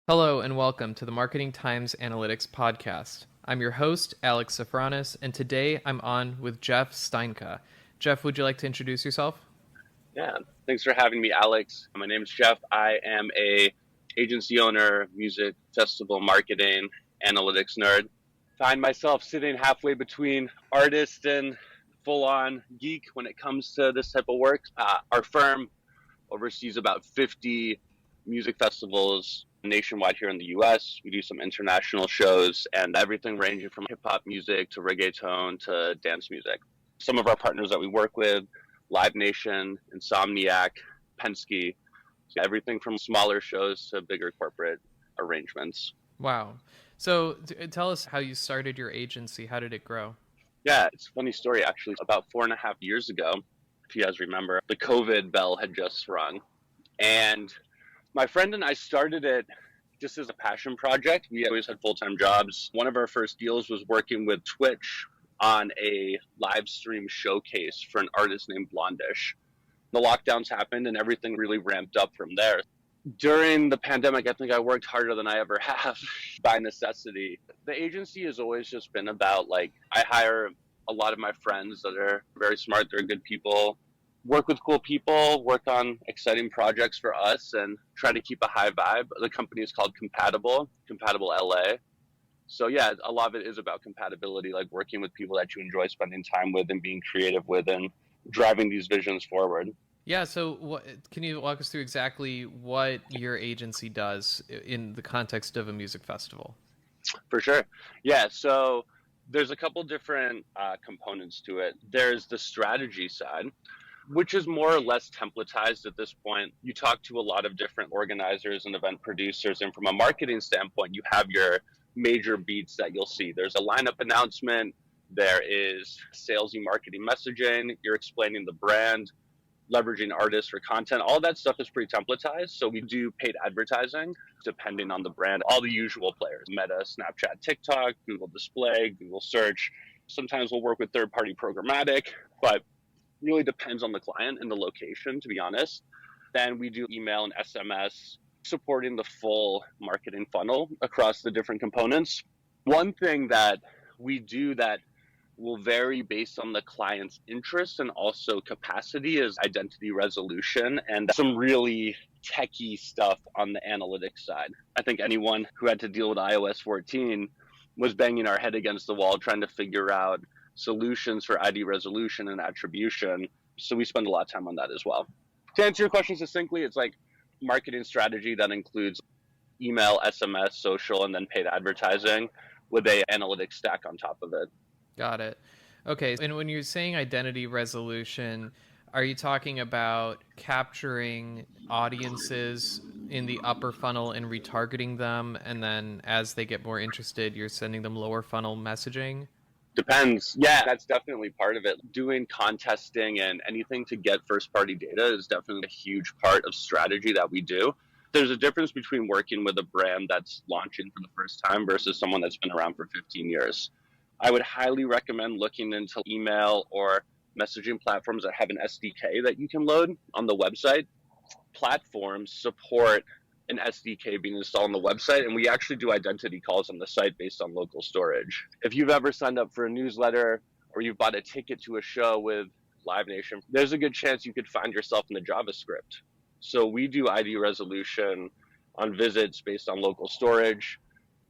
Hello and welcome to the Marketing Times Analytics podcast. I'm your host, Alex Safranis, and today I'm on with Jeff Steinka. Jeff, would you like to introduce yourself? Yeah, thanks for having me, Alex. My name is Jeff. I am a agency owner, music festival marketing, analytics nerd. Find myself sitting halfway between artist and full-on geek when it comes to this type of work. Our firm oversees about 50 music festivals nationwide here in the US. We do some international shows and everything ranging from hip-hop music to reggaeton to dance music. Some of our partners that we work with, Live Nation, Insomniac, Penske, everything from smaller shows to bigger corporate arrangements. Wow. So tell us how you started your agency. How did it grow? Yeah, it's a funny story actually. About 4.5 years ago, if you guys remember, the COVID bell had just rung. And my friend and I started it just as a passion project. We always had full-time jobs. One of our first deals was working with Twitch on a live stream showcase for an artist named Blondish. The lockdowns happened and everything really ramped up from there. During the pandemic, I think I worked harder than I ever have by necessity. The agency has always just been about I hire a lot of my friends that are very smart, they're good people, work with cool people, work on exciting projects for us, and try to keep a high vibe. The company is called Compatible LA. So yeah, a lot of it is about compatibility, like working with people that you enjoy spending time with and being creative with and driving these visions forward. Yeah, so can you walk us through exactly what your agency does in the context of a music festival? For sure. Yeah, so there's a couple different components to it. There's the strategy side, which is more or less templatized at this point. You talk to a lot of different organizers and event producers, and from a marketing standpoint, you have your major beats that you'll see. There's a lineup announcement, there is salesy marketing messaging, you're explaining the brand, leveraging artists for content. All that stuff is pretty templatized. So we do paid advertising depending on the brand, all the usual players, Meta, Snapchat, TikTok, Google Display, Google Search. Sometimes we'll work with third-party programmatic, but really depends on the client and the location, to be honest. Then we do email and SMS, supporting the full marketing funnel across the different components. One thing that we do that will vary based on the client's interest and also capacity is identity resolution and some really techie stuff on the analytics side. I think anyone who had to deal with iOS 14 was banging our head against the wall trying to figure out solutions for ID resolution and attribution. So we spend a lot of time on that as well. To answer your question succinctly, it's like marketing strategy that includes email, SMS, social, and then paid advertising with a analytics stack on top of it. Got it. Okay, and when you're saying identity resolution, are you talking about capturing audiences in the upper funnel and retargeting them, and then as they get more interested, you're sending them lower funnel messaging? Depends. Yeah, that's definitely part of it. Doing contesting and anything to get first party data is definitely a huge part of strategy that we do. There's a difference between working with a brand that's launching for the first time versus someone that's been around for 15 years. I would highly recommend looking into email or messaging platforms that have an SDK that you can load on the website. Platforms support an SDK being installed on the website, and we actually do identity calls on the site based on local storage. If you've ever signed up for a newsletter or you've bought a ticket to a show with Live Nation, there's a good chance you could find yourself in the JavaScript. So we do ID resolution on visits based on local storage.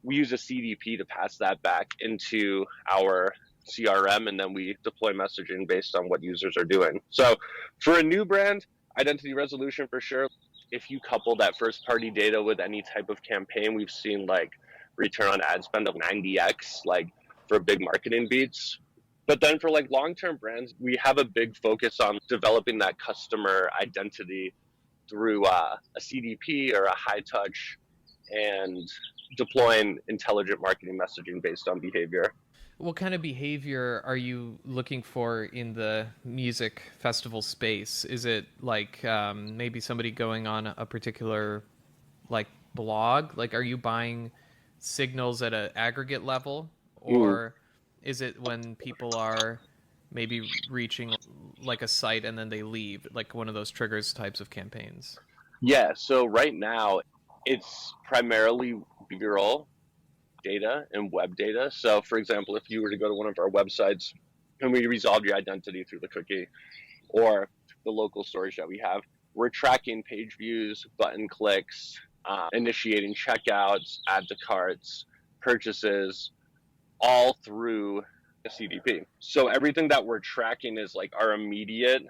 We use a CDP to pass that back into our CRM, and then we deploy messaging based on what users are doing. So for a new brand, identity resolution for sure. If you couple that first party data with any type of campaign, we've seen like return on ad spend of 90x, like for big marketing beats. But then for like long-term brands, we have a big focus on developing that customer identity through a CDP or a high touch and deploying intelligent marketing messaging based on behavior. What kind of behavior are you looking for in the music festival space? Is it like maybe somebody going on a particular like blog? Like, are you buying signals at an aggregate level, or is it when people are maybe reaching like a site and then they leave, like one of those triggers types of campaigns? Yeah, so right now It's primarily B-roll data and web data. So, for example, if you were to go to one of our websites and we resolved your identity through the cookie or the local storage that we have, we're tracking page views, button clicks, initiating checkouts, add to carts, purchases, all through a CDP. So everything that we're tracking is like our immediate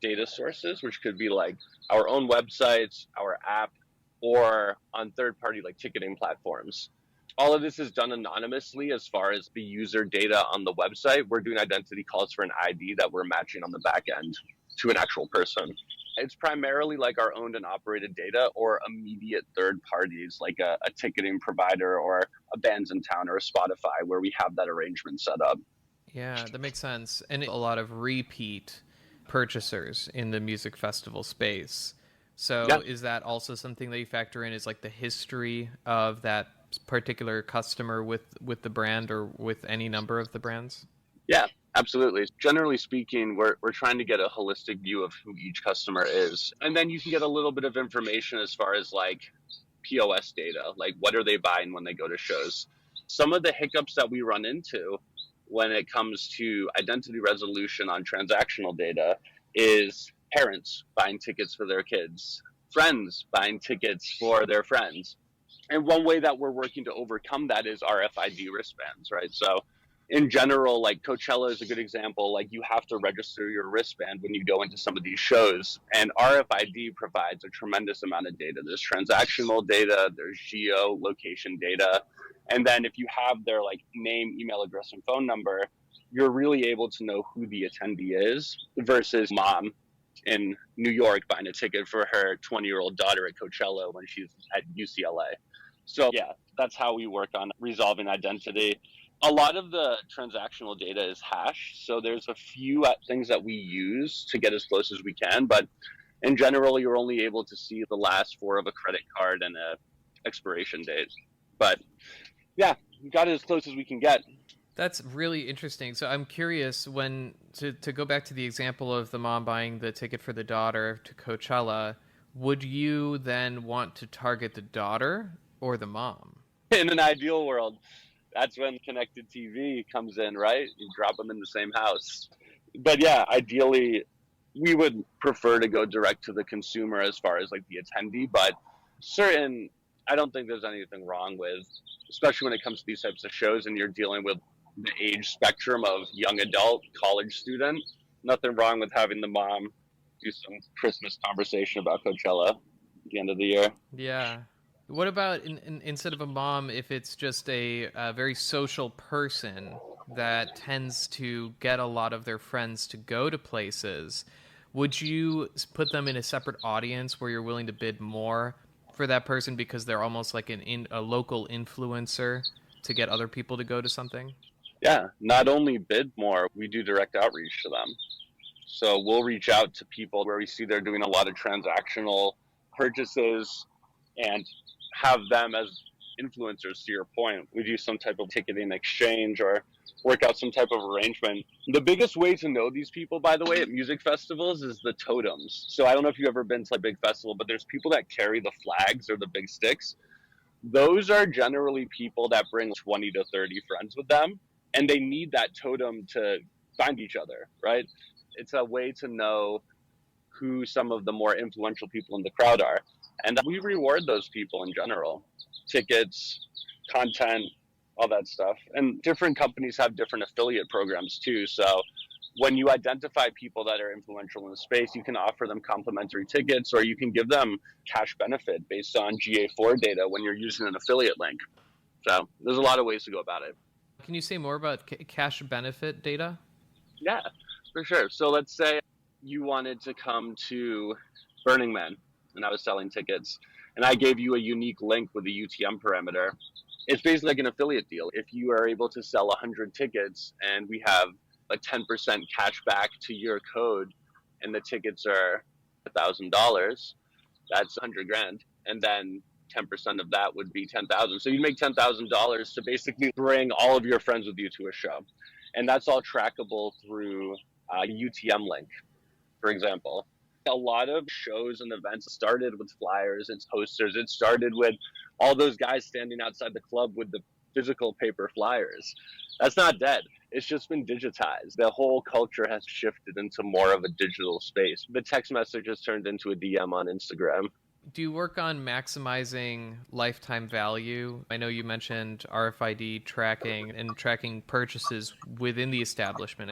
data sources, which could be like our own websites, our app, or on third party like ticketing platforms. All of this is done anonymously as far as the user data on the website. We're doing identity calls for an ID that we're matching on the back end to an actual person. It's primarily like our owned and operated data or immediate third parties like a ticketing provider or a Bands in Town or a Spotify where we have that arrangement set up. Yeah, that makes sense. And a lot of repeat purchasers in the music festival space. Yeah, So is that also something that you factor in, is like the history of that particular customer with the brand or with any number of the brands? yeah, absolutely. Generally speaking, we're trying to get a holistic view of who each customer is. And then you can get a little bit of information as far as like POS data, like what are they buying when they go to shows. Some of the hiccups that we run into when it comes to identity resolution on transactional data is parents buying tickets for their kids, friends buying tickets for their friends. And one way that we're working to overcome that is RFID wristbands, right? So in general, like Coachella is a good example. Like you have to register your wristband when you go into some of these shows, and RFID provides a tremendous amount of data. There's transactional data, there's geo location data, and then if you have their like name, email address, and phone number, you're really able to know who the attendee is versus mom in New York buying a ticket for her 20-year-old daughter at Coachella when she's at UCLA. So yeah, that's how we work on resolving identity. A lot of the transactional data is hashed, so there's a few things that we use to get as close as we can, but in general, you're only able to see the last four of a credit card and a expiration date. But yeah, we got it as close as we can get. That's really interesting. So I'm curious, when to go back to the example of the mom buying the ticket for the daughter to Coachella, would you then want to target the daughter or the mom? In an ideal world, that's when connected TV comes in, right? You drop them in the same house. But yeah, ideally, we would prefer to go direct to the consumer as far as like the attendee, but certain, I don't think there's anything wrong with, especially when it comes to these types of shows and you're dealing with the age spectrum of young adult, college student, nothing wrong with having the mom do some Christmas conversation about Coachella at the end of the year. Yeah. What about instead of a mom, if it's just a very social person that tends to get a lot of their friends to go to places, would you put them in a separate audience where you're willing to bid more for that person because they're almost like a local influencer to get other people to go to something? Yeah, not only bid more, we do direct outreach to them. So we'll reach out to people where we see they're doing a lot of transactional purchases and have them as influencers, to your point. We do some type of ticketing exchange or work out some type of arrangement. The biggest way to know these people, by the way, at music festivals is the totems. So I don't know if you've ever been to a big festival, but there's people that carry the flags or the big sticks. Those are generally people that bring 20 to 30 friends with them, and they need that totem to find each other, right? It's a way to know who some of the more influential people in the crowd are. And we reward those people in general. Tickets, content, all that stuff. And different companies have different affiliate programs too. So when you identify people that are influential in the space, you can offer them complimentary tickets or you can give them cash benefit based on GA4 data when you're using an affiliate link. So there's a lot of ways to go about it. Can you say more about cash benefit data? Yeah, for sure. So let's say you wanted to come to Burning Man and I was selling tickets and I gave you a unique link with a UTM parameter. It's basically like an affiliate deal. If you are able to sell 100 tickets and we have a 10% cash back to your code and the tickets are $1,000, that's 100 grand. And then 10% of that would be 10,000. So you make $10,000 to basically bring all of your friends with you to a show. And that's all trackable through a UTM link, for example. A lot of shows and events started with flyers and posters. It started with all those guys standing outside the club with the physical paper flyers. That's not dead. It's just been digitized. The whole culture has shifted into more of a digital space. The text message has turned into a DM on Instagram. Do you work on maximizing lifetime value? I know you mentioned RFID tracking and tracking purchases within the establishment.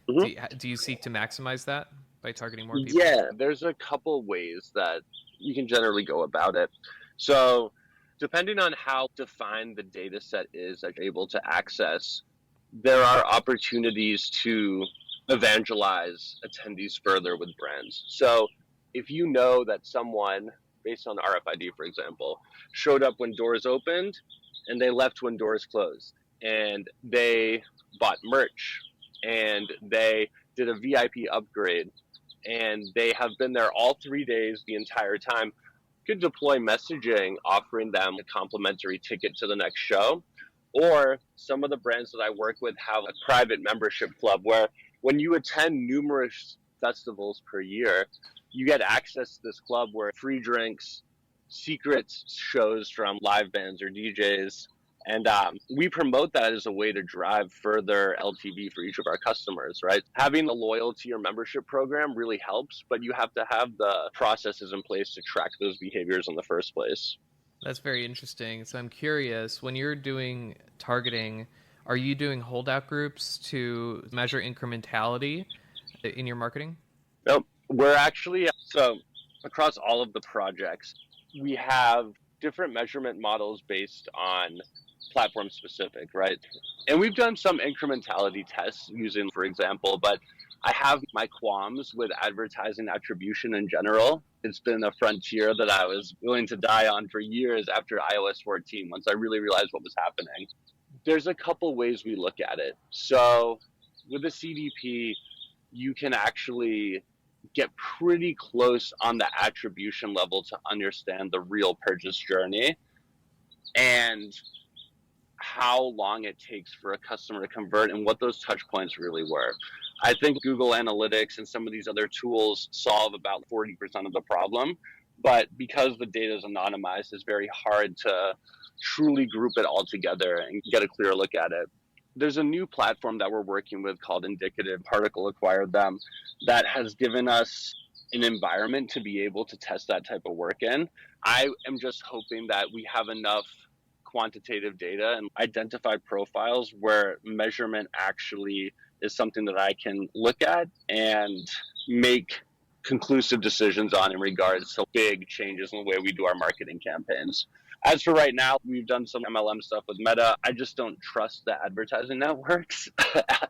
Mhm. Do you seek to maximize that by targeting more people? Yeah, there's a couple ways that you can generally go about it. So, depending on how defined the data set is that you're able to access, there are opportunities to evangelize attendees further with brands. So, if you know that someone, based on RFID, for example, showed up when doors opened and they left when doors closed, and they bought merch and they did a VIP upgrade and they have been there all 3 days the entire time, you could deploy messaging offering them a complimentary ticket to the next show. Or some of the brands that I work with have a private membership club where when you attend numerous festivals per year, you get access to this club where free drinks, secret shows from live bands or DJs, and we promote that as a way to drive further LTV for each of our customers, right? Having a loyalty or membership program really helps, but you have to have the processes in place to track those behaviors in the first place. That's very interesting. So I'm curious, when you're doing targeting, are you doing holdout groups to measure incrementality in your marketing? Nope. We're actually, so across all of the projects, we have different measurement models based on platform specific, right? And we've done some incrementality tests using, for example, but I have my qualms with advertising attribution in general. It's been a frontier that I was willing to die on for years after iOS 14, once I really realized what was happening. There's a couple ways we look at it. So with the CDP, you can actually get pretty close on the attribution level to understand the real purchase journey and how long it takes for a customer to convert and what those touch points really were. I think Google Analytics and some of these other tools solve about 40% of the problem, but because the data is anonymized, it's very hard to truly group it all together and get a clear look at it. There's a new platform that we're working with called Indicative. Particle acquired them, that has given us an environment to be able to test that type of work in. I am just hoping that we have enough quantitative data and identify profiles where measurement actually is something that I can look at and make conclusive decisions on in regards to big changes in the way we do our marketing campaigns. As for right now, we've done some MLM stuff with Meta. I just don't trust the advertising networks,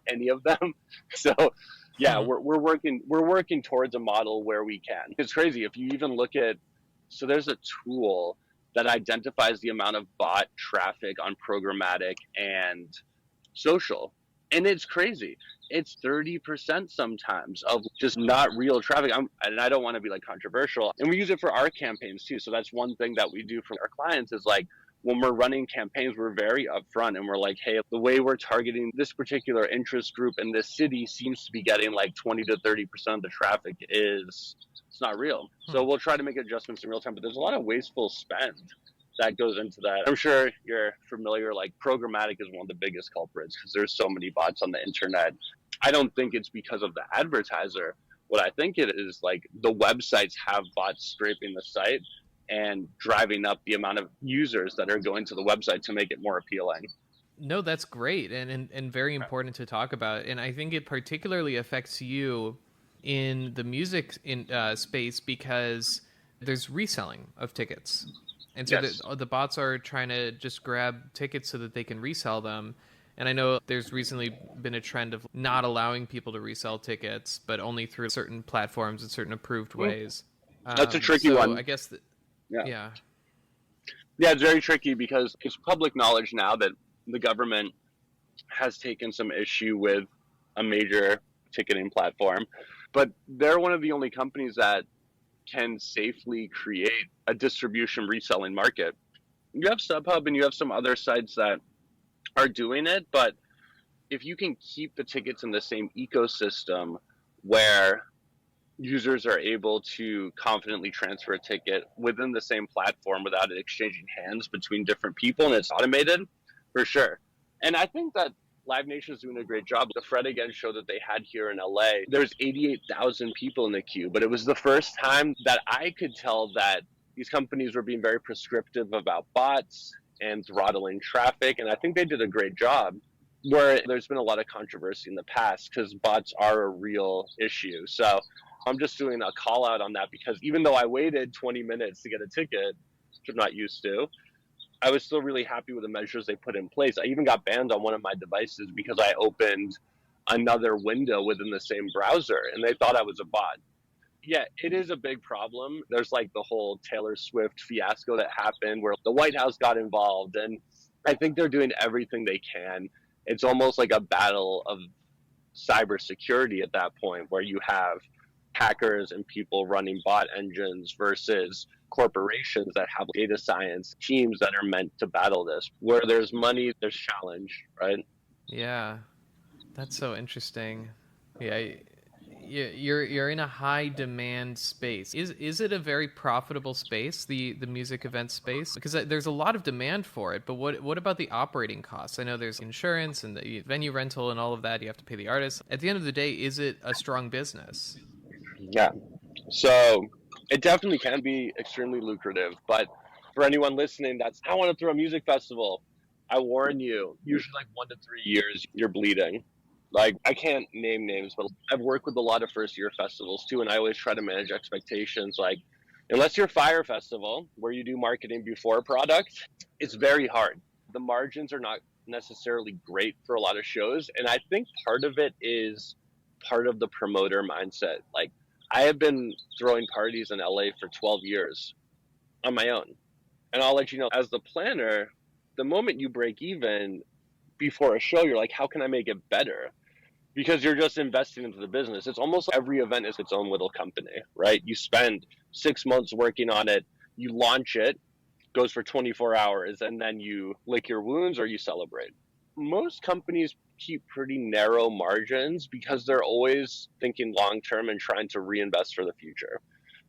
any of them. So yeah, Hmm. we're working towards a model where we can. It's crazy if you even look at, so there's a tool that identifies the amount of bot traffic on programmatic and social. And it's crazy. It's 30% sometimes of just not real traffic. And I don't want to be like controversial. And we use it for our campaigns too. So that's one thing that we do for our clients is like when we're running campaigns, we're very upfront and we're like, hey, the way we're targeting this particular interest group in this city seems to be getting like 20 to 30% of the traffic is it's not real. Hmm. So we'll try to make adjustments in real time, but there's a lot of wasteful spend that goes into that. I'm sure you're familiar, like programmatic is one of the biggest culprits because there's so many bots on the internet. I don't think it's because of the advertiser. What I think it is like the websites have bots scraping the site and driving up the amount of users that are going to the website to make it more appealing. No, that's great and very important to talk about. And I think it particularly affects you in the music space because there's reselling of tickets. And so Yes. the bots are trying to just grab tickets so that they can resell them. And I know there's recently been a trend of not allowing people to resell tickets, but only through certain platforms in certain approved ways. That's a tricky So one. I guess, that, Yeah. yeah. Yeah, it's very tricky because it's public knowledge now that the government has taken some issue with a major ticketing platform, but they're one of the only companies that can safely create a distribution reselling market. You have StubHub and you have some other sites that are doing it, but if you can keep the tickets in the same ecosystem where users are able to confidently transfer a ticket within the same platform without it exchanging hands between different people, and it's automated, for sure. And I think that Live Nation is doing a great job. The Fred Again show that they had here in LA, there's 88,000 people in the queue, but it was the first time that I could tell that these companies were being very prescriptive about bots and throttling traffic, and I think they did a great job. Where there's been a lot of controversy in the past because bots are a real issue. So I'm just doing a call out on that because even though I waited 20 minutes to get a ticket, which I'm not used to, I was still really happy with the measures they put in place. I even got banned on one of my devices because I opened another window within the same browser and they thought I was a bot. Yeah, it is a big problem. There's like the whole Taylor Swift fiasco that happened where the White House got involved, and I think they're doing everything they can. It's almost like a battle of cybersecurity at that point where you have hackers and people running bot engines versus corporations that have data science teams that are meant to battle this. Where there's money, there's challenge, right? Yeah, that's so interesting. Yeah, you're in a high demand space. Is it a very profitable space, the music event space? Because there's a lot of demand for it, but what about the operating costs? I know there's insurance and the venue rental and all of that. You have to pay the artists. At the end of the day, is it a strong business? Yeah. So it definitely can be extremely lucrative, but for anyone listening that's, I want to throw a music festival, I warn you, usually like 1 to 3 years, you're bleeding. Like, I can't name names, but I've worked with a lot of first year festivals too, and I always try to manage expectations. Like, unless you're Fire Festival, where you do marketing before product, it's very hard. The margins are not necessarily great for a lot of shows, and I think part of it is part of the promoter mindset. Like, I have been throwing parties in LA for 12 years on my own. And I'll let you know, as the planner, the moment you break even before a show, you're like, how can I make it better? Because you're just investing into the business. It's almost like every event is its own little company, right? You spend 6 months working on it, you launch it, goes for 24 hours, and then you lick your wounds or you celebrate. Most companies keep pretty narrow margins because they're always thinking long term and trying to reinvest for the future.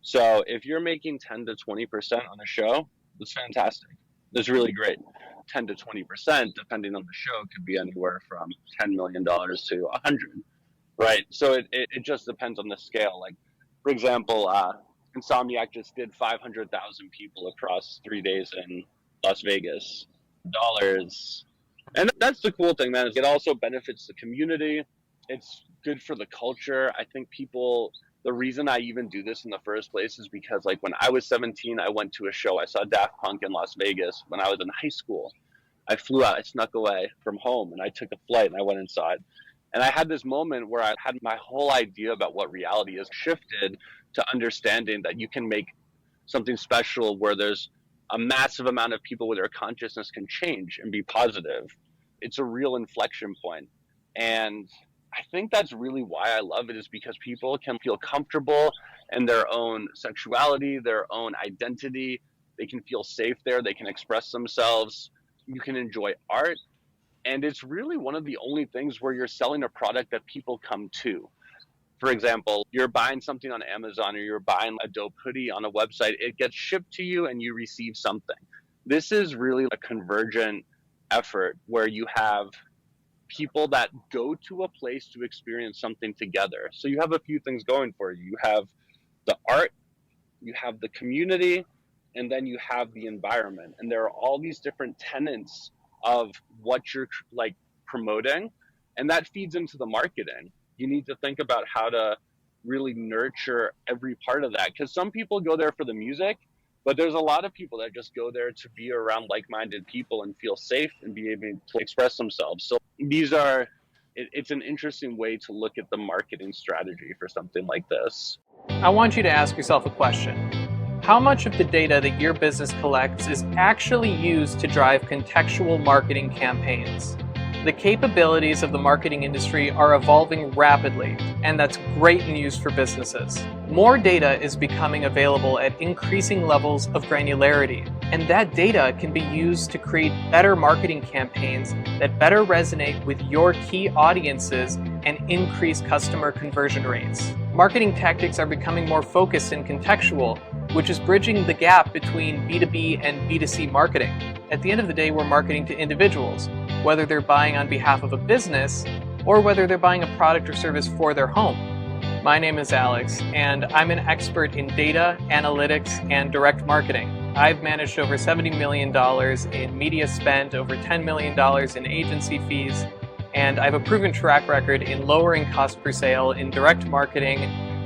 So if you're making 10 to 20% on a show, that's fantastic. That's really great. 10 to 20%, depending on the show, could be anywhere from $10 million to 100, right? So it just depends on the scale. Like, for example, Insomniac just did 500,000 people across 3 days in Las Vegas. Dollars. And that's the cool thing, man, is it also benefits the community. It's good for the culture. I think people, the reason I even do this in the first place is because, like, when I was 17, I went to a show. I saw Daft Punk in Las Vegas when I was in high school. I flew out, I snuck away from home, and I took a flight, and I went inside. And I had this moment where I had my whole idea about what reality is shifted to understanding that you can make something special where there's a massive amount of people where their consciousness can change and be positive. It's a real inflection point. And I think that's really why I love it, is because people can feel comfortable in their own sexuality, their own identity. They can feel safe there. They can express themselves. You can enjoy art. And it's really one of the only things where you're selling a product that people come to. For example, you're buying something on Amazon or you're buying a dope hoodie on a website, it gets shipped to you and you receive something. This is really a convergent effort where you have people that go to a place to experience something together. So you have a few things going for you. You have the art, you have the community, and then you have the environment. And there are all these different tenets of what you're like promoting, and that feeds into the marketing. You need to think about how to really nurture every part of that, because some people go there for the music, but there's a lot of people that just go there to be around like-minded people and feel safe and be able to express themselves. So it's an interesting way to look at the marketing strategy for something like this. I want you to ask yourself a question. How much of the data that your business collects is actually used to drive contextual marketing campaigns? The capabilities of the marketing industry are evolving rapidly, and that's great news for businesses. More data is becoming available at increasing levels of granularity, and that data can be used to create better marketing campaigns that better resonate with your key audiences and increase customer conversion rates. Marketing tactics are becoming more focused and contextual, which is bridging the gap between B2B and B2C marketing. At the end of the day, we're marketing to individuals, whether they're buying on behalf of a business or whether they're buying a product or service for their home. My name is Alex, and I'm an expert in data, analytics, and direct marketing. I've managed over $70 million in media spent, over $10 million in agency fees, and I have a proven track record in lowering cost per sale in direct marketing,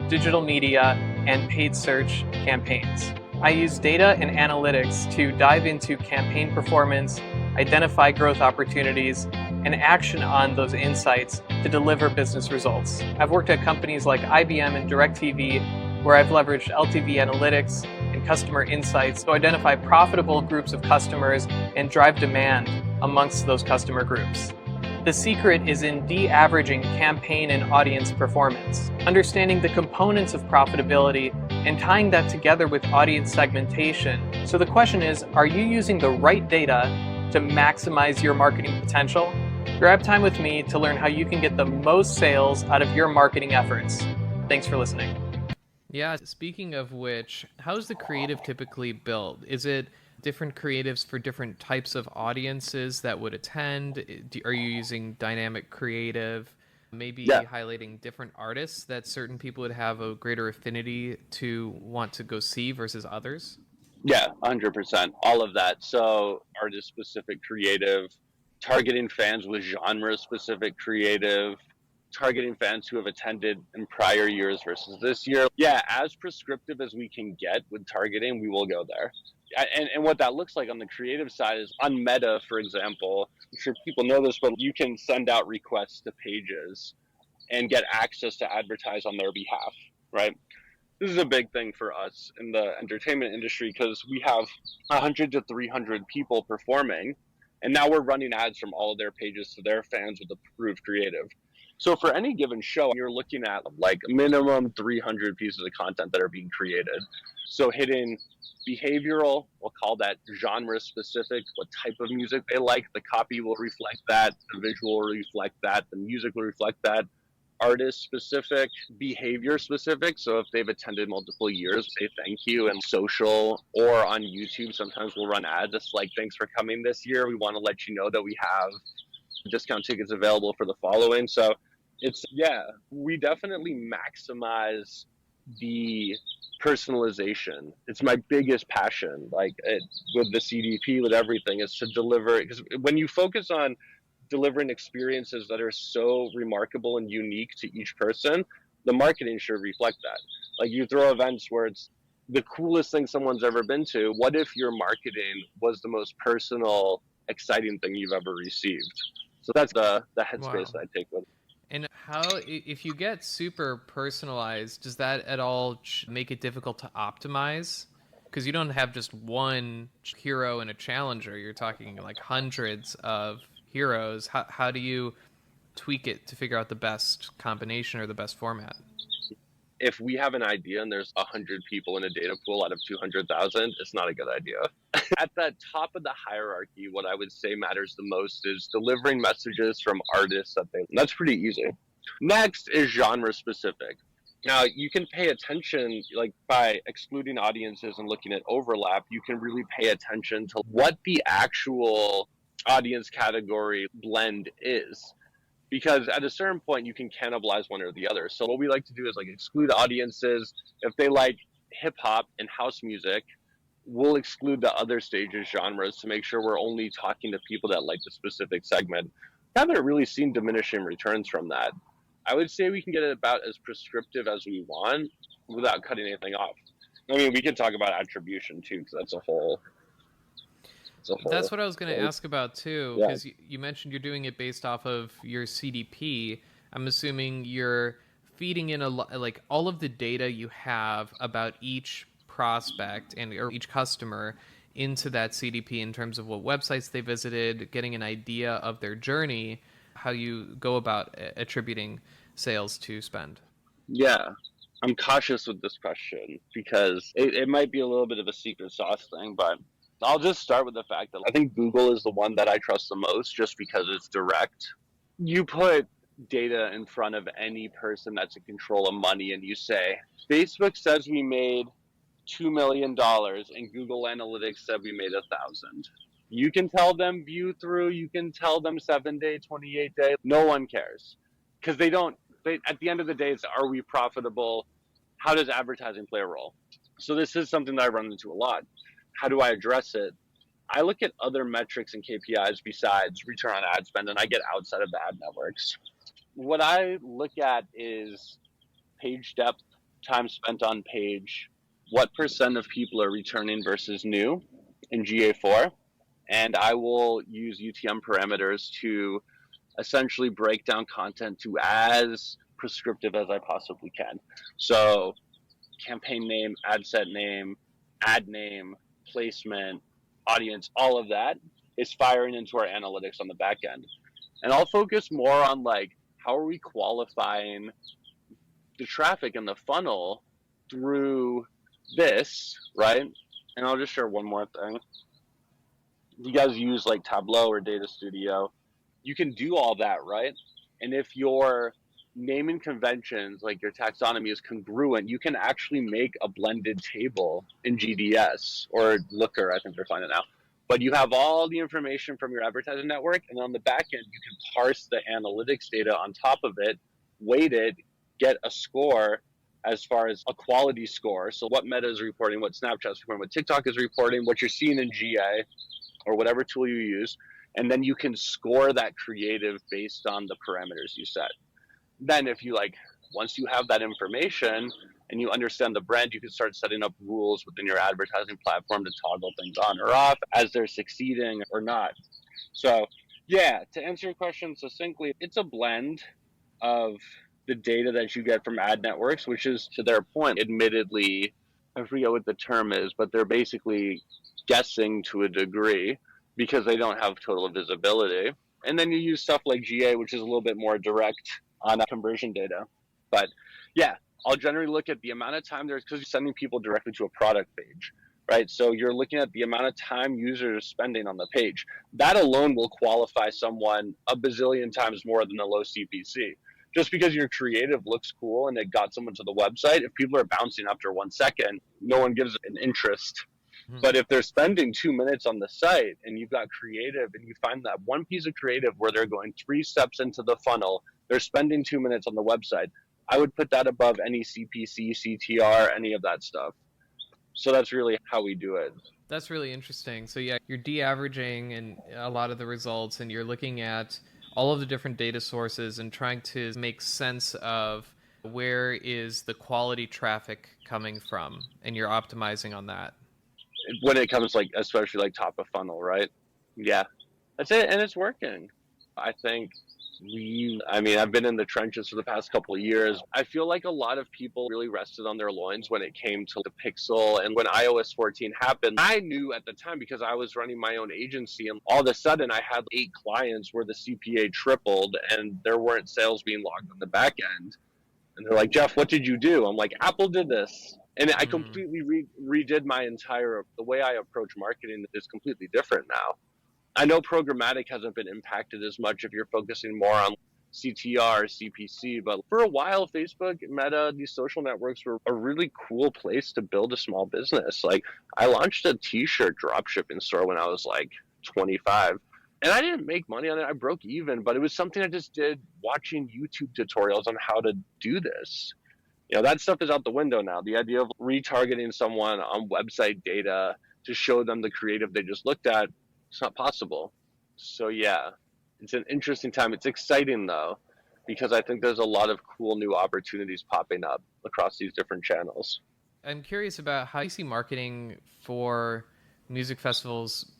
digital media, and paid search campaigns. I use data and analytics to dive into campaign performance, identify growth opportunities, and action on those insights to deliver business results. I've worked at companies like IBM and DirecTV, where I've leveraged LTV analytics and customer insights to identify profitable groups of customers and drive demand amongst those customer groups. The secret is in de-averaging campaign and audience performance, understanding the components of profitability and tying that together with audience segmentation. So the question is, are you using the right data to maximize your marketing potential? Grab time with me to learn how you can get the most sales out of your marketing efforts. Thanks for listening. Yeah, speaking of which, how's the creative typically built? Is it different creatives for different types of audiences that would attend? Are you using dynamic creative, maybe highlighting different artists that certain people would have a greater affinity to want to go see versus others? Yeah, 100%. All of that. So artist-specific creative, targeting fans with genre-specific creative, targeting fans who have attended in prior years versus this year. Yeah, as prescriptive as we can get with targeting, we will go there. And what that looks like on the creative side is on Meta, for example, I'm sure people know this, but you can send out requests to pages and get access to advertise on their behalf, right? This is a big thing for us in the entertainment industry because we have 100 to 300 people performing, and now we're running ads from all of their pages to their fans with approved creative. So for any given show, you're looking at like minimum 300 pieces of content that are being created. So hitting behavioral, we'll call that genre specific, what type of music they like. The copy will reflect that, the visual will reflect that, the music will reflect that. Artist specific, behavior specific. So if they've attended multiple years, say thank you. And social or on YouTube, sometimes we'll run ads. It's like, thanks for coming this year. We want to let you know that we have discount tickets available for the following. So we definitely maximize the personalization. It's my biggest passion, with the CDP, with everything, is to deliver, because when you focus on delivering experiences that are so remarkable and unique to each person, the marketing should reflect that. Like, you throw events where it's the coolest thing someone's ever been to. What if your marketing was the most personal, exciting thing you've ever received? So that's the headspace that I take with it. And how, if you get super personalized, does that at all make it difficult to optimize? Because you don't have just one hero and a challenger. You're talking like hundreds of heroes. How do you tweak it to figure out the best combination or the best format? If we have an idea and there's 100 people in a data pool out of 200,000, it's not a good idea. At the top of the hierarchy, what I would say matters the most is delivering messages from artists that's pretty easy. Next is genre specific. Now, you can pay attention, like by excluding audiences and looking at overlap, you can really pay attention to what the actual audience category blend is. Because at a certain point, you can cannibalize one or the other. So what we like to do is exclude audiences. If they like hip hop and house music, we'll exclude the other stages genres to make sure we're only talking to people that like the specific segment. I haven't really seen diminishing returns from that. I would say we can get it about as prescriptive as we want without cutting anything off. I mean, we can talk about attribution too, because that's a whole. That's what I was going to ask about too, because you mentioned you're doing it based off of your CDP. I'm assuming you're feeding in all of the data you have about each prospect or each customer into that CDP in terms of what websites they visited, getting an idea of their journey, how you go about attributing sales to spend. Yeah. I'm cautious with this question because it might be a little bit of a secret sauce thing, but I'll just start with the fact that I think Google is the one that I trust the most just because it's direct. You put data in front of any person that's in control of money and you say, Facebook says we made $2 million and Google Analytics said we made 1,000. You can tell them view through, you can tell them 7 day, 28 day. No one cares because they don't. They, at the end of the day, it's are we profitable? How does advertising play a role? So this is something that I run into a lot. How do I address it? I look at other metrics and KPIs besides return on ad spend, and I get outside of the ad networks. What I look at is page depth, time spent on page, what percent of people are returning versus new in GA4, and I will use UTM parameters to essentially break down content to as prescriptive as I possibly can. So campaign name, ad set name, ad name, placement, audience, all of that is firing into our analytics on the back end. And I'll focus more on like, how are we qualifying the traffic in the funnel through this, right? And I'll just share one more thing. You guys use like Tableau or Data Studio, you can do all that, right? And if your naming conventions, like your taxonomy is congruent, you can actually make a blended table in GDS or Looker, I think they're finding it now. But you have all the information from your advertising network, and on the back end, you can parse the analytics data on top of it, weight it, get a score as far as a quality score. So what Meta is reporting, what Snapchat's reporting, what TikTok is reporting, what you're seeing in GA or whatever tool you use. And then you can score that creative based on the parameters you set. Then if you like, once you have that information and you understand the brand, you can start setting up rules within your advertising platform to toggle things on or off as they're succeeding or not. So yeah, to answer your question succinctly, it's a blend of the data that you get from ad networks, which is, to their point, admittedly, I forget what the term is, but they're basically guessing to a degree because they don't have total visibility. And then you use stuff like GA, which is a little bit more direct on conversion data. But yeah, I'll generally look at the amount of time there's, because you're sending people directly to a product page, right? So you're looking at the amount of time users are spending on the page. That alone will qualify someone a bazillion times more than a low CPC. Just because your creative looks cool and it got someone to the website, if people are bouncing after 1 second, no one gives an interest. But if they're spending 2 minutes on the site and you've got creative and you find that one piece of creative where they're going 3 steps into the funnel, they're spending 2 minutes on the website, I would put that above any CPC, CTR, any of that stuff. So that's really how we do it. That's really interesting. So yeah, you're de-averaging and a lot of the results, and you're looking at all of the different data sources and trying to make sense of where is the quality traffic coming from, and you're optimizing on that. When it comes like, especially like top of funnel, right? Yeah, that's it. And it's working. I think I've been in the trenches for the past couple of years. I feel like a lot of people really rested on their loins when it came to the Pixel. And when iOS 14 happened, I knew at the time because I was running my own agency, and all of a sudden I had 8 clients where the CPA tripled and there weren't sales being logged on the back end. And they're like, Jeff, what did you do? I'm like, Apple did this. And I completely redid the way I approach marketing is completely different now. I know programmatic hasn't been impacted as much if you're focusing more on CTR, CPC, but for a while, Facebook, Meta, these social networks were a really cool place to build a small business. Like, I launched a t-shirt dropshipping store when I was like 25. And I didn't make money on it. I broke even, but it was something I just did watching YouTube tutorials on how to do this. You know, that stuff is out the window now. The idea of retargeting someone on website data to show them the creative they just looked at, it's not possible. So yeah, it's an interesting time. It's exciting though, because I think there's a lot of cool new opportunities popping up across these different channels. I'm curious about how you see marketing for music festivals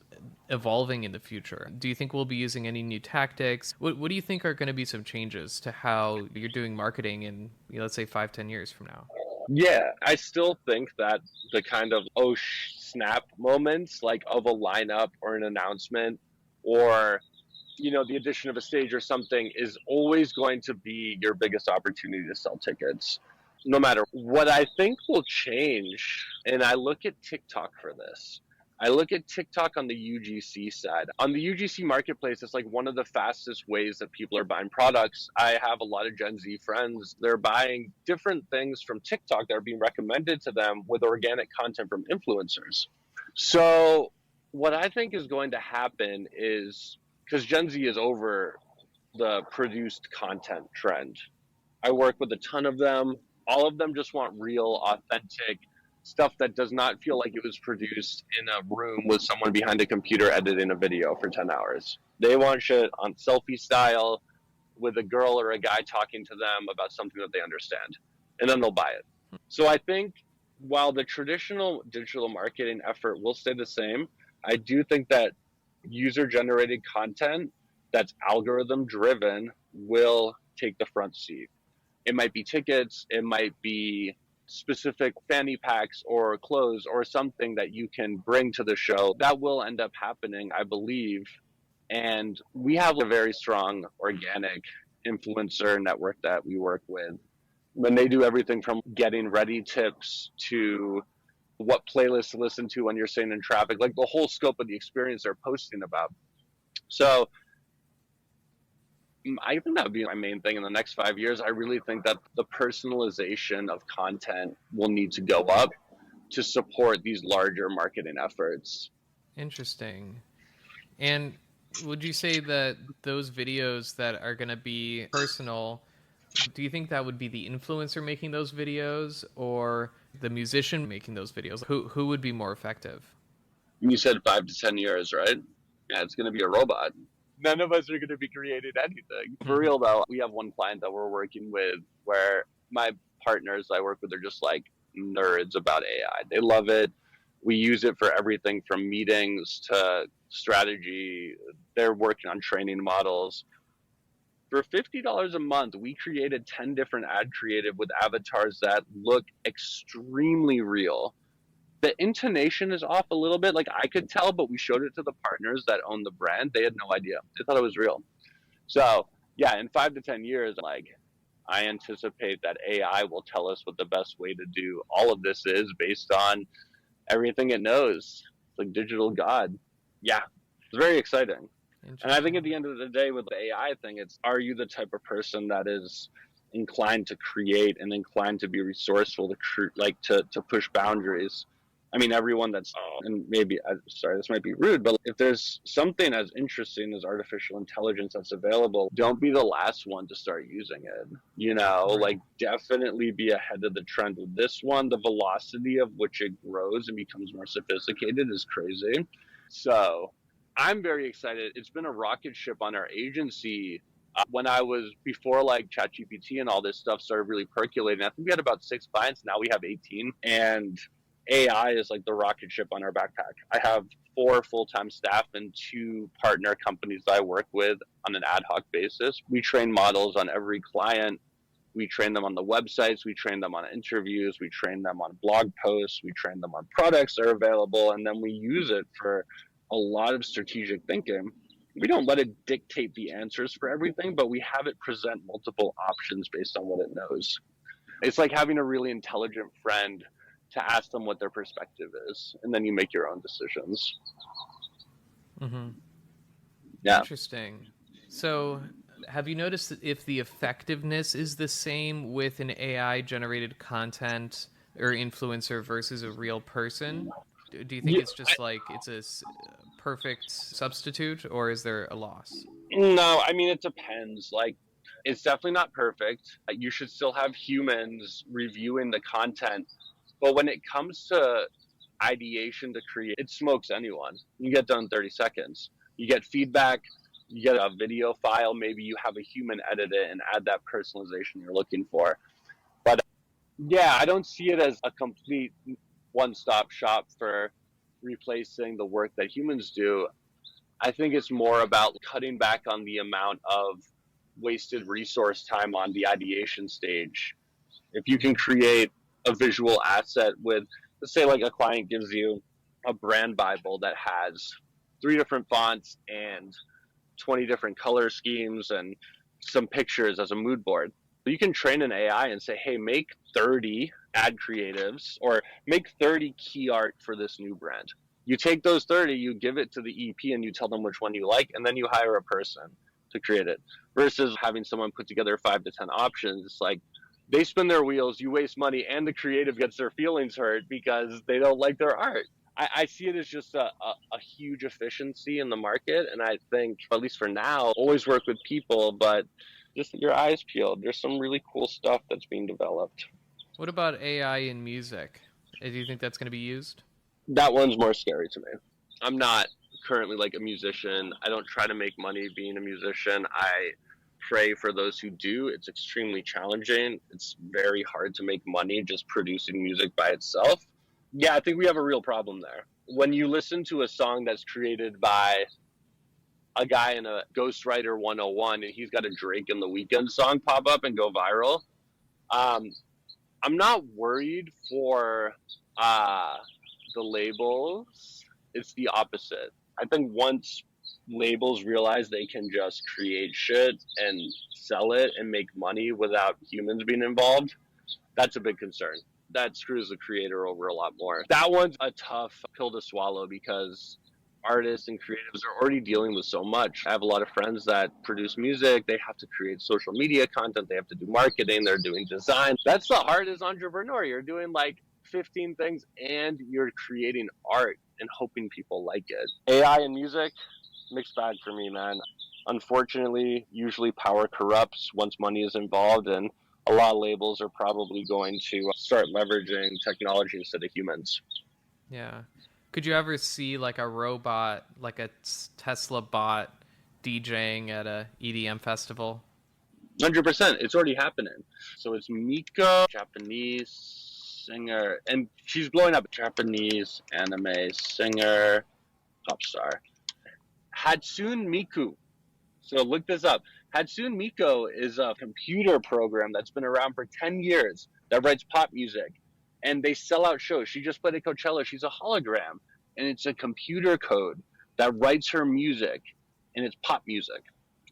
evolving in the future. Do you think we'll be using any new tactics? What do you think are going to be some changes to how you're doing marketing in, let's say, 5-10 years from now? Yeah, I still think that the kind of snap moments, like of a lineup or an announcement or the addition of a stage or something, is always going to be your biggest opportunity to sell tickets, no matter what. I think will change, and I look at TikTok for this. I look at TikTok on the UGC side. On the UGC marketplace, it's like one of the fastest ways that people are buying products. I have a lot of Gen Z friends. They're buying different things from TikTok that are being recommended to them with organic content from influencers. So, what I think is going to happen is because Gen Z is over the produced content trend. I work with a ton of them. All of them just want real, authentic stuff that does not feel like it was produced in a room with someone behind a computer editing a video for 10 hours. They want shit on selfie style with a girl or a guy talking to them about something that they understand, and then they'll buy it. So I think while the traditional digital marketing effort will stay the same, I do think that user generated content that's algorithm driven will take the front seat. It might be tickets, it might be specific fanny packs or clothes or something that you can bring to the show. That will end up happening, I believe. And we have a very strong organic influencer network that we work with. When they do everything from getting ready tips to what playlists to listen to when you're sitting in traffic, like the whole scope of the experience they're posting about. So I think that would be my main thing in the next 5 years. I really think that the personalization of content will need to go up to support these larger marketing efforts. Interesting. And would you say that those videos that are going to be personal, do you think that would be the influencer making those videos or the musician making those videos? Who would be more effective? You said 5 to 10 years, right? Yeah, it's going to be a robot. None of us are going to be creating anything. For real, though, we have one client that we're working with where my partners I work with are just like nerds about AI. They love it. We use it for everything from meetings to strategy. They're working on training models. For $50 a month, we created 10 different ad creative with avatars that look extremely real. The intonation is off a little bit. Like I could tell, but we showed it to the partners that own the brand. They had no idea. They thought it was real. So yeah, in 5 to 10 years, like I anticipate that AI will tell us what the best way to do all of this is based on everything it knows. It's like digital God. Yeah, it's very exciting. And I think at the end of the day with the AI thing, it's are you the type of person that is inclined to create and inclined to be resourceful to push boundaries. I mean, everyone that's, and maybe, sorry, this might be rude, but if there's something as interesting as artificial intelligence that's available, don't be the last one to start using it. You know, Right. like definitely be ahead of the trend with this one. The velocity of which it grows and becomes more sophisticated is crazy. So I'm very excited. It's been a rocket ship on our agency. When I was before like ChatGPT and all this stuff started really percolating, I think we had about 6 clients. Now we have 18, and AI is like the rocket ship on our backpack. I have 4 full-time staff and 2 partner companies that I work with on an ad hoc basis. We train models on every client. We train them on the websites. We train them on interviews. We train them on blog posts. We train them on products that are available, and then we use it for a lot of strategic thinking. We don't let it dictate the answers for everything, but we have it present multiple options based on what it knows. It's like having a really intelligent friend to ask them what their perspective is, and then you make your own decisions. Mm-hmm. Yeah. Interesting. So, have you noticed if the effectiveness is the same with an AI generated content or influencer versus a real person? Do you think it's just like it's a perfect substitute, or is there a loss? No, I mean, it depends. Like, it's definitely not perfect. You should still have humans reviewing the content. But when it comes to ideation to create, it smokes anyone. You get done in 30 seconds. You get feedback, you get a video file, maybe you have a human edit it and add that personalization you're looking for. But yeah, I don't see it as a complete one-stop shop for replacing the work that humans do. I think it's more about cutting back on the amount of wasted resource time on the ideation stage. If you can create a visual asset with, let's say, like a client gives you a brand Bible that has 3 different fonts and 20 different color schemes and some pictures as a mood board. You can train an AI and say, hey, make 30 ad creatives or make 30 key art for this new brand. You take those 30, you give it to the EP and you tell them which one you like, and then you hire a person to create it. Versus having someone put together 5 to 10 options. It's like they spin their wheels, you waste money, and the creative gets their feelings hurt because they don't like their art. I see it as just a huge efficiency in the market. And I think, at least for now, always work with people, but just your eyes peeled. There's some really cool stuff that's being developed. What about AI in music? Do you think that's going to be used? That one's more scary to me. I'm not currently like a musician. I don't try to make money being a musician. I pray for those who do. It's extremely challenging. It's very hard to make money just producing music by itself. Yeah, I think we have a real problem there. When you listen to a song that's created by a guy in a Ghostwriter 101 and he's got a Drake and the Weeknd song pop up and go viral, um, I'm not worried for the labels. It's the opposite. I think once labels realize they can just create shit and sell it and make money without humans being involved, that's a big concern. That screws the creator over a lot more. That one's a tough pill to swallow because artists and creatives are already dealing with so much. I have a lot of friends that produce music. They have to create social media content. They have to do marketing. They're doing design. That's the hardest entrepreneur. You're doing like 15 things and you're creating art and hoping people like it. AI and music, mixed bag for me, man. Unfortunately, usually power corrupts once money is involved, and a lot of labels are probably going to start leveraging technology instead of humans. Yeah. Could you ever see like a robot, like a Tesla bot DJing at a EDM festival? 100%. It's already happening. So it's Miko, Japanese singer, and she's blowing up. Japanese anime singer, pop star. Hatsune Miku. So look this up. Hatsune Miku is a computer program that's been around for 10 years that writes pop music. And they sell out shows. She just played at Coachella. She's a hologram. And it's a computer code that writes her music. And it's pop music.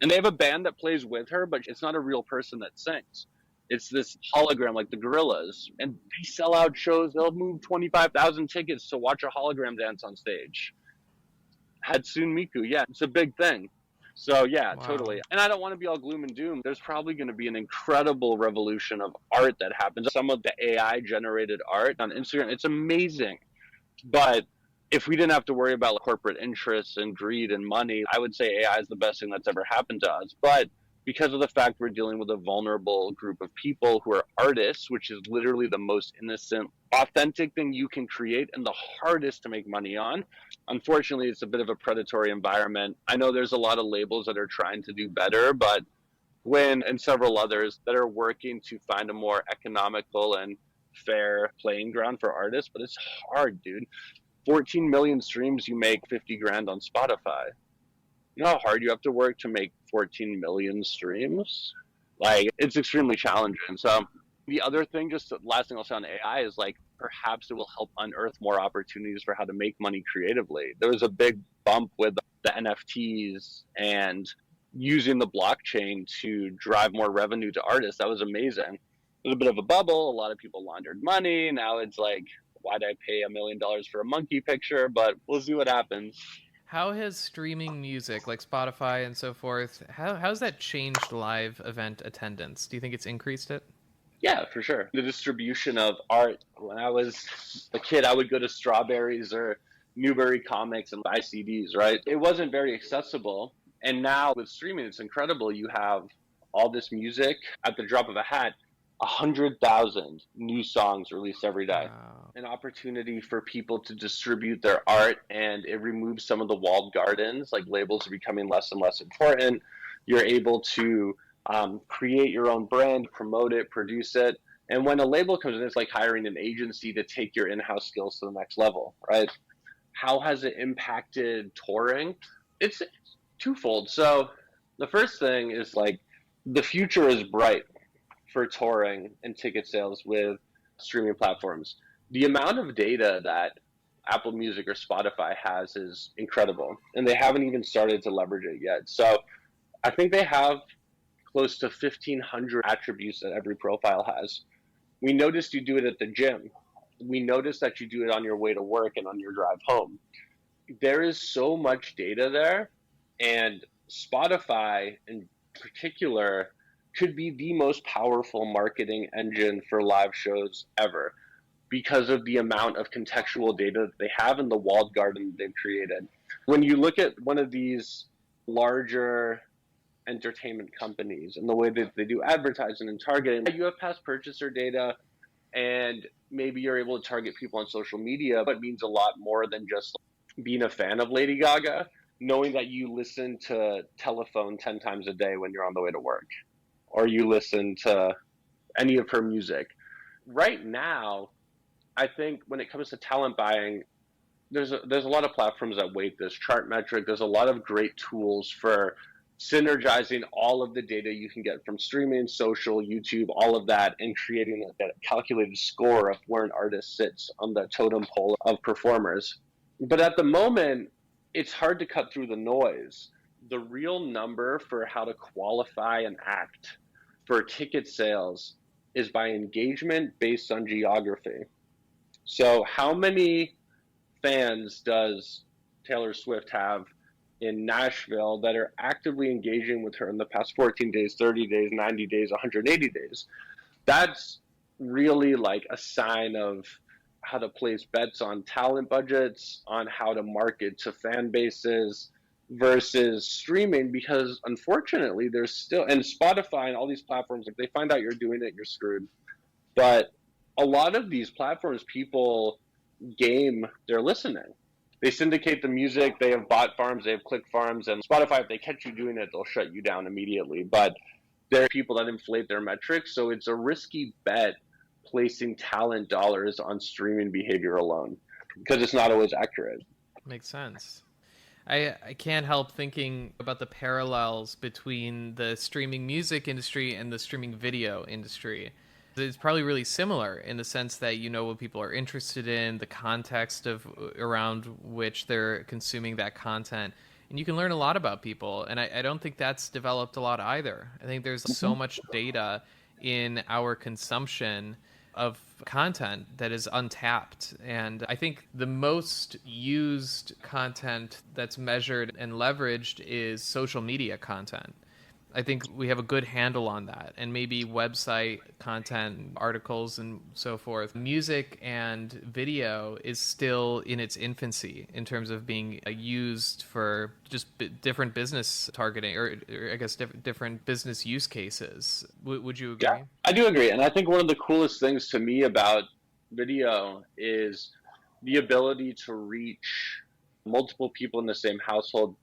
And they have a band that plays with her, but it's not a real person that sings. It's this hologram like the Gorillas. And they sell out shows. They'll move 25,000 tickets to watch a hologram dance on stage. Hatsune Miku, yeah, it's a big thing. So yeah, Wow. totally. And I don't want to be all gloom and doom. There's probably going to be an incredible revolution of art that happens. Some of the AI generated art on Instagram, it's amazing. But if we didn't have to worry about corporate interests and greed and money, I would say AI is the best thing that's ever happened to us. But because of the fact we're dealing with a vulnerable group of people who are artists, which is literally the most innocent, authentic thing you can create and the hardest to make money on, unfortunately, it's a bit of a predatory environment. I know there's a lot of labels that are trying to do better, but Gwyn and several others that are working to find a more economical and fair playing ground for artists, but it's hard, dude. 14 million streams, you make 50 grand on Spotify. You know how hard you have to work to make 14 million streams? Like, it's extremely challenging. So the other thing, just the last thing I'll say on AI is like, perhaps it will help unearth more opportunities for how to make money creatively. There was a big bump with the NFTs and using the blockchain to drive more revenue to artists. That was amazing. It was a bit of a bubble. A lot of people laundered money. Now it's like, why'd I pay $1 million for a monkey picture? But we'll see what happens. How has streaming music like Spotify and so forth, how's that changed live event attendance? Do you think it's increased it? Yeah, for sure. The distribution of art. When I was a kid, I would go to Strawberries or Newbury Comics and buy CDs, right? It wasn't very accessible. And now with streaming, it's incredible. You have all this music at the drop of a hat, 100,000 new songs released every day. Wow. An opportunity for people to distribute their art, and it removes some of the walled gardens. Like, labels are becoming less and less important. You're able to create your own brand, promote it, produce it. And when a label comes in, it's like hiring an agency to take your in-house skills to the next level, right? How has it impacted touring? It's twofold. So the first thing is like, the future is bright for touring and ticket sales with streaming platforms. The amount of data that Apple Music or Spotify has is incredible, and they haven't even started to leverage it yet. So I think they have close to 1,500 attributes that every profile has. We noticed you do it at the gym. We notice that you do it on your way to work and on your drive home. There is so much data there, and Spotify in particular could be the most powerful marketing engine for live shows ever because of the amount of contextual data that they have in the walled garden they've created. When you look at one of these larger entertainment companies and the way that they do advertising and targeting, you have past purchaser data, and maybe you're able to target people on social media, but it means a lot more than just being a fan of Lady Gaga, knowing that you listen to Telephone 10 times a day when you're on the way to work, or you listen to any of her music. Right now, I think when it comes to talent buying, there's a lot of platforms that weight this. Chartmetric, there's a lot of great tools for synergizing all of the data you can get from streaming, social, YouTube, all of that, and creating that calculated score of where an artist sits on the totem pole of performers. But at the moment, it's hard to cut through the noise. The real number for how to qualify an act for ticket sales is by engagement based on geography. So how many fans does Taylor Swift have in Nashville that are actively engaging with her in the past 14 days, 30 days, 90 days, 180 days? That's really like a sign of how to place bets on talent budgets, on how to market to fan bases versus streaming, because unfortunately there's still, and Spotify and all these platforms, if they find out you're doing it, you're screwed. But a lot of these platforms, people game their listening. They syndicate the music, they have bot farms, they have click farms, and Spotify, if they catch you doing it, they'll shut you down immediately. But there are people that inflate their metrics, so it's a risky bet placing talent dollars on streaming behavior alone because it's not always accurate. Makes sense. I can't help thinking about the parallels between the streaming music industry and the streaming video industry. It's probably really similar in the sense that you know what people are interested in, the context of around which they're consuming that content, and you can learn a lot about people. And I don't think that's developed a lot either. I think there's so much data in our consumption of content that is untapped. And I think the most used content that's measured and leveraged is social media content. I think we have a good handle on that, and maybe website content, articles, and so forth. Music and video is still in its infancy in terms of being used for just different business targeting, or I guess different business use cases. Would you agree? Yeah, I do agree. And I think one of the coolest things to me about video is the ability to reach multiple people in the same household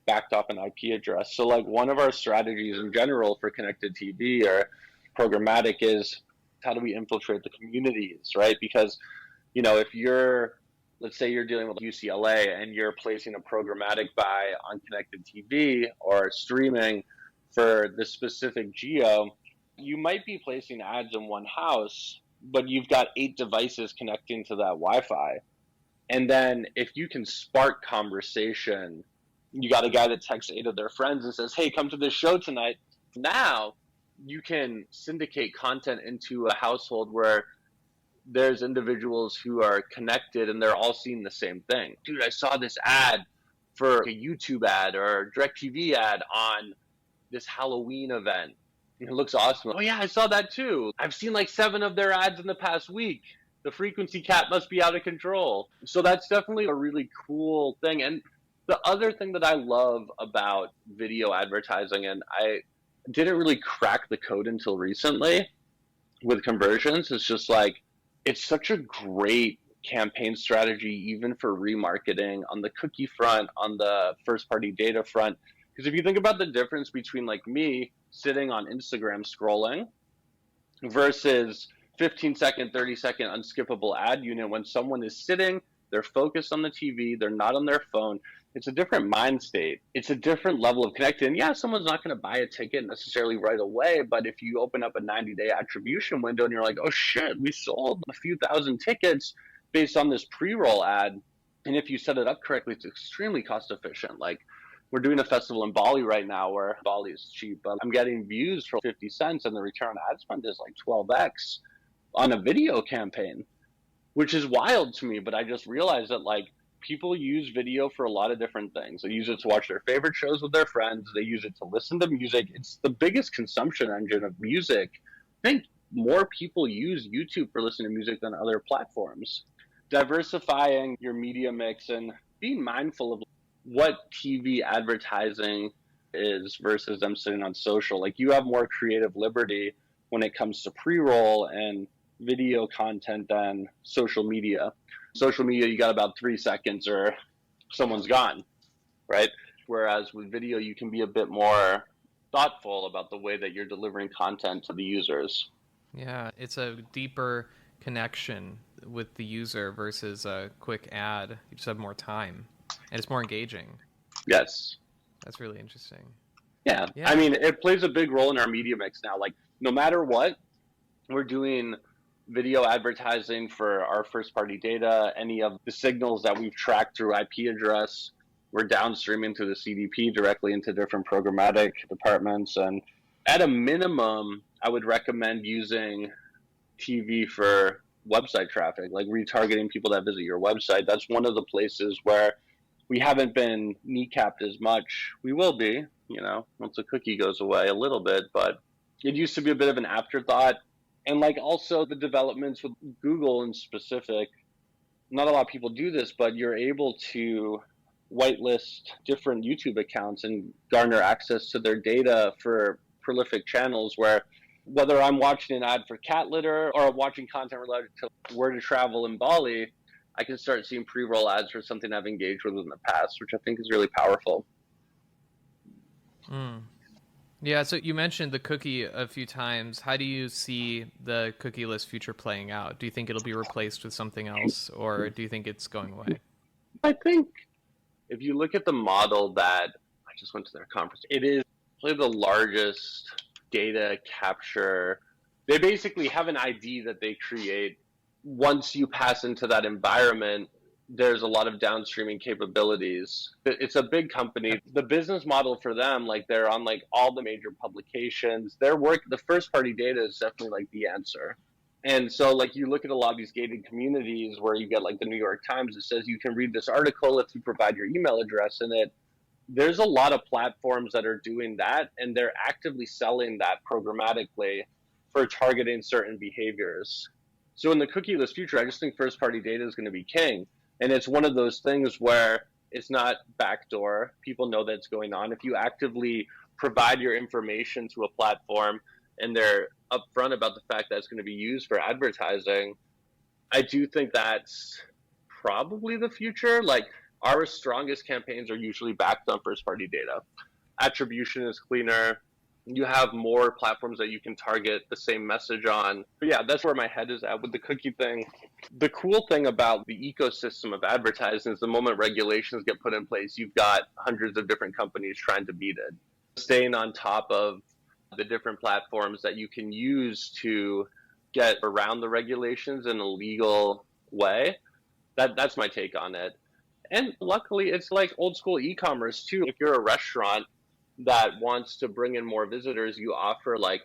backed off an IP address. So like one of our strategies in general for connected TV or programmatic is how do we infiltrate the communities, right? Because, you know, if you're, let's say you're dealing with UCLA and you're placing a programmatic buy on connected TV or streaming for the specific geo, you might be placing ads in one house, but you've got 8 devices connecting to that Wi-Fi. And then if you can spark conversation, you got a guy that texts 8 of their friends and says, hey, come to this show tonight. Now you can syndicate content into a household where there's individuals who are connected and they're all seeing the same thing. Dude, I saw this ad for a YouTube ad or a DirecTV ad on this Halloween event. It looks awesome. Oh yeah, I saw that too. I've seen like 7 of their ads in the past week. The frequency cap must be out of control. So that's definitely a really cool thing. And the other thing that I love about video advertising, and I didn't really crack the code until recently with conversions, is just like, it's such a great campaign strategy, even for remarketing on the cookie front, on the first party data front. Because if you think about the difference between like me sitting on Instagram scrolling versus 15-second, 30-second unskippable ad unit, when someone is sitting, they're focused on the TV, they're not on their phone. It's a different mind state. It's a different level of connected. And yeah, someone's not going to buy a ticket necessarily right away, but if you open up a 90-day attribution window and you're like, oh shit, we sold a few thousand tickets based on this pre-roll ad. And if you set it up correctly, it's extremely cost efficient. Like we're doing a festival in Bali right now where Bali is cheap, but I'm getting views for 50 cents and the return on ad spend is like 12x on a video campaign. which is wild to me. But I just realized that like people use video for a lot of different things. They use it to watch their favorite shows with their friends. They use it to listen to music. It's the biggest consumption engine of music. I think more people use YouTube for listening to music than other platforms. Diversifying your media mix and being mindful of what TV advertising is versus them sitting on social. Like you have more creative liberty when it comes to pre-roll and video content than social media. Social media, you got about 3 seconds or someone's gone, right? Whereas with video, you can be a bit more thoughtful about the way that you're delivering content to the users. Yeah, it's a deeper connection with the user versus a quick ad. You just have more time, and it's more engaging. Yes. That's really interesting. Yeah. I mean, it plays a big role in our media mix now. Like, no matter what, we're doing video advertising for our first party data, any of the signals that we've tracked through IP address, we're downstreaming to the CDP directly into different programmatic departments. And at a minimum, I would recommend using TV for website traffic, like retargeting people that visit your website. That's one of the places where we haven't been kneecapped as much. We will be, once the cookie goes away a little bit, but it used to be a bit of an afterthought. And like also the developments with Google in specific, not a lot of people do this, but you're able to whitelist different YouTube accounts and garner access to their data for prolific channels where whether I'm watching an ad for cat litter or I'm watching content related to where to travel in Bali, I can start seeing pre-roll ads for something I've engaged with in the past, which I think is really powerful. Yeah, so you mentioned the cookie a few times. How do you see the cookieless future playing out? Do you think it'll be replaced with something else, or do you think it's going away? I think if you look at the model that I just went to their conference, it is probably the largest data capture. They basically have an ID that they create. Once you pass into that environment, there's a lot of downstreaming capabilities. It's a big company. The business model for them, like they're on like all the major publications. Their work, the first party data is definitely like the answer. And so like you look at a lot of these gated communities where you get like the New York Times that says you can read this article if you provide your email address in it. There's a lot of platforms that are doing that, and they're actively selling that programmatically for targeting certain behaviors. So in the cookieless future, I just think first party data is going to be king. And it's one of those things where it's not backdoor. People know that it's going on. If you actively provide your information to a platform and they're upfront about the fact that it's going to be used for advertising, I do think that's probably the future. Like our strongest campaigns are usually backed on first party data. Attribution is cleaner. You have more platforms that you can target the same message on. But yeah, that's where my head is at with the cookie thing. The cool thing about the ecosystem of advertising is the moment regulations get put in place, you've got hundreds of different companies trying to beat it. Staying on top of the different platforms that you can use to get around the regulations in a legal way, that's my take on it. And luckily, it's like old school e-commerce too. If you're a restaurant that wants to bring in more visitors, you offer like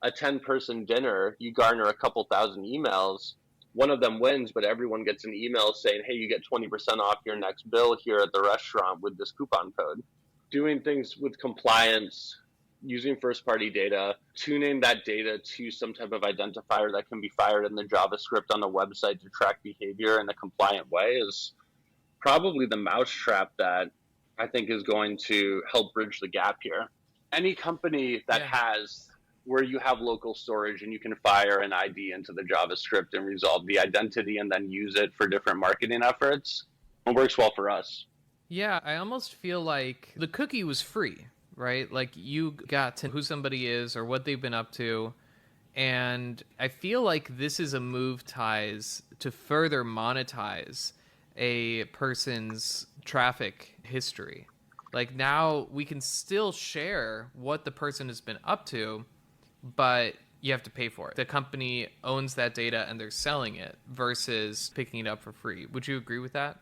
a 10-person dinner, you garner a couple thousand emails. One of them wins, but everyone gets an email saying, hey, you get 20% off your next bill here at the restaurant with this coupon code. Doing things with compliance, using first party data, tuning that data to some type of identifier that can be fired in the JavaScript on the website to track behavior in a compliant way is probably the mousetrap that I think is going to help bridge the gap here. Any company that has where you have local storage and you can fire an ID into the JavaScript and resolve the identity and then use it for different marketing efforts, it works well for us. Yeah, I almost feel like the cookie was free, right? Like you got to who somebody is or what they've been up to. And I feel like this is a move, Ties, to further monetize a person's traffic history. Like now we can still share what the person has been up to, but you have to pay for it. The company owns that data and they're selling it versus picking it up for free. Would you agree with that?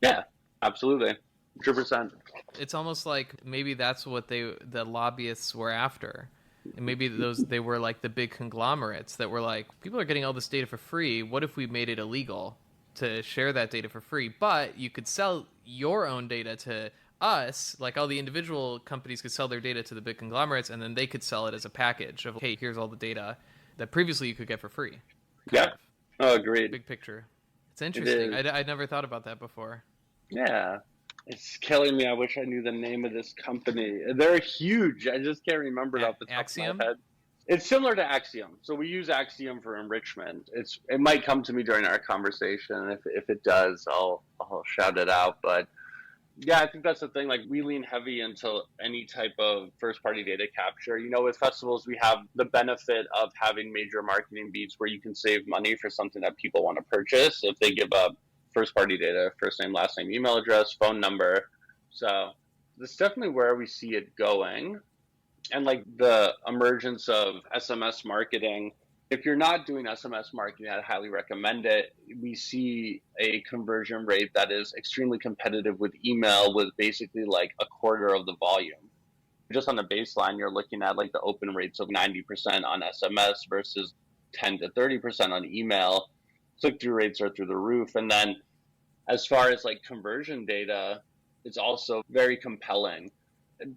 Yeah, absolutely. 100%. It's almost like maybe that's what the lobbyists were after. And maybe they were like the big conglomerates that were like, people are getting all this data for free. What if we made it illegal to share that data for free? But you could sell your own data to us, like all the individual companies could sell their data to the big conglomerates, and then they could sell it as a package of, hey, here's all the data that previously you could get for free. Yeah. Oh, agreed. Big picture. It's interesting. I'd never thought about that before. Yeah. It's killing me. I wish I knew the name of this company. They're huge. I just can't remember it off the top of my head. It's similar to Axiom. So we use Axiom for enrichment. It might come to me during our conversation. If it does, I'll shout it out. But yeah, I think that's the thing. Like, we lean heavy into any type of first-party data capture. You know, with festivals, we have the benefit of having major marketing beats where you can save money for something that people want to purchase if they give up first-party data, first name, last name, email address, phone number. So that's definitely where we see it going. And like the emergence of SMS marketing, if you're not doing SMS marketing, I'd highly recommend it. We see a conversion rate that is extremely competitive with email, with basically like a quarter of the volume. Just on the baseline, you're looking at like the open rates of 90% on SMS versus 10 to 30% on email. Click-through rates are through the roof. And then as far as like conversion data, it's also very compelling.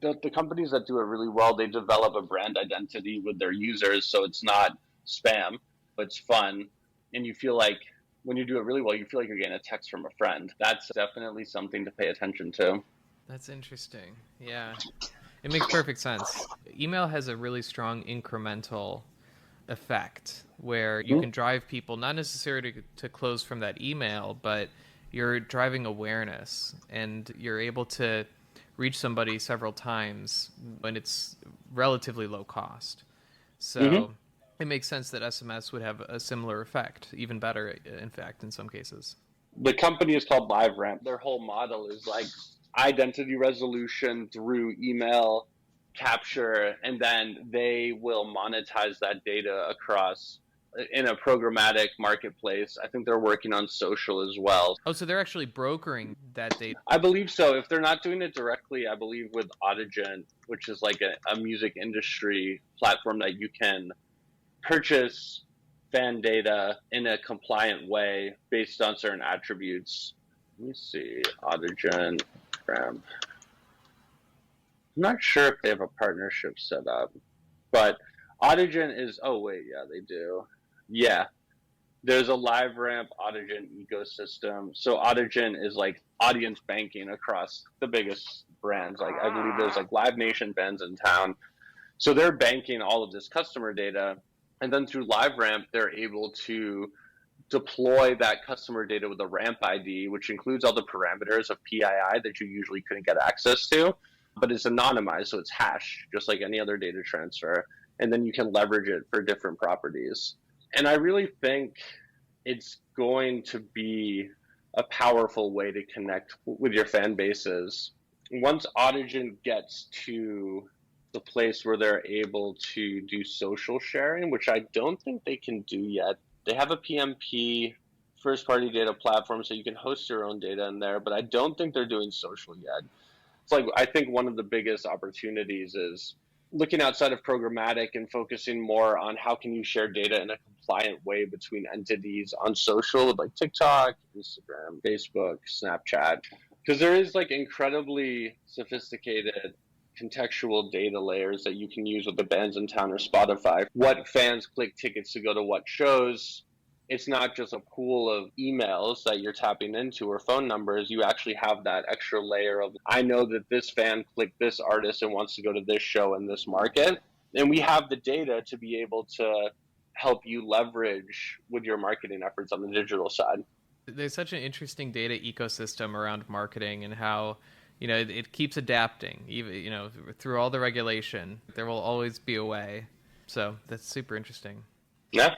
The companies that do it really well, they develop a brand identity with their users, so it's not spam, but it's fun. And you feel like when you do it really well, you feel like you're getting a text from a friend. That's definitely something to pay attention to. That's interesting. Yeah. It makes perfect sense. Email has a really strong incremental effect where you can drive people not necessarily to close from that email, but you're driving awareness and you're able to reach somebody several times when it's relatively low cost. So it makes sense that SMS would have a similar effect, even better, in fact, in some cases. The company is called LiveRamp. Their whole model is like identity resolution through email capture, and then they will monetize that data across in a programmatic marketplace. I think they're working on social as well. Oh, so they're actually brokering that data? I believe so. If they're not doing it directly, I believe with Audigent, which is like a music industry platform that you can purchase fan data in a compliant way based on certain attributes. Let me see. Audigent, Ramp. I'm not sure if they have a partnership set up, but Audigent is, oh wait, yeah, they do. Yeah, there's a LiveRamp Audigent ecosystem. So Audigent is like audience banking across the biggest brands. Like I believe there's like Live Nation bands in town. So they're banking all of this customer data. And then through LiveRamp, they're able to deploy that customer data with a ramp ID, which includes all the parameters of PII that you usually couldn't get access to, but it's anonymized, so it's hashed, just like any other data transfer. And then you can leverage it for different properties. And I really think it's going to be a powerful way to connect with your fan bases. Once Audigent gets to the place where they're able to do social sharing, which I don't think they can do yet. They have a PMP, first party data platform, so you can host your own data in there, but I don't think they're doing social yet. It's like, I think one of the biggest opportunities is looking outside of programmatic and focusing more on how can you share data in a compliant way between entities on social, like TikTok, Instagram, Facebook, Snapchat, because there is like incredibly sophisticated contextual data layers that you can use with the bands in town or Spotify. What fans click tickets to go to what shows. It's not just a pool of emails that you're tapping into or phone numbers. You actually have that extra layer of, I know that this fan clicked this artist and wants to go to this show in this market. And we have the data to be able to help you leverage with your marketing efforts on the digital side. There's such an interesting data ecosystem around marketing and how, you know, it keeps adapting, even, you know, through all the regulation. There will always be a way. So that's super interesting. Yeah.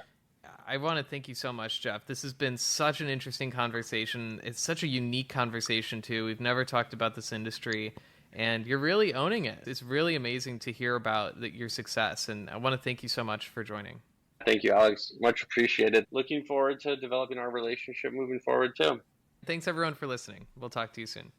I want to thank you so much, Jeff. This has been such an interesting conversation. It's such a unique conversation, too. We've never talked about this industry, and you're really owning it. It's really amazing to hear about your success, and I want to thank you so much for joining. Thank you, Alex. Much appreciated. Looking forward to developing our relationship moving forward, too. Thanks, everyone, for listening. We'll talk to you soon.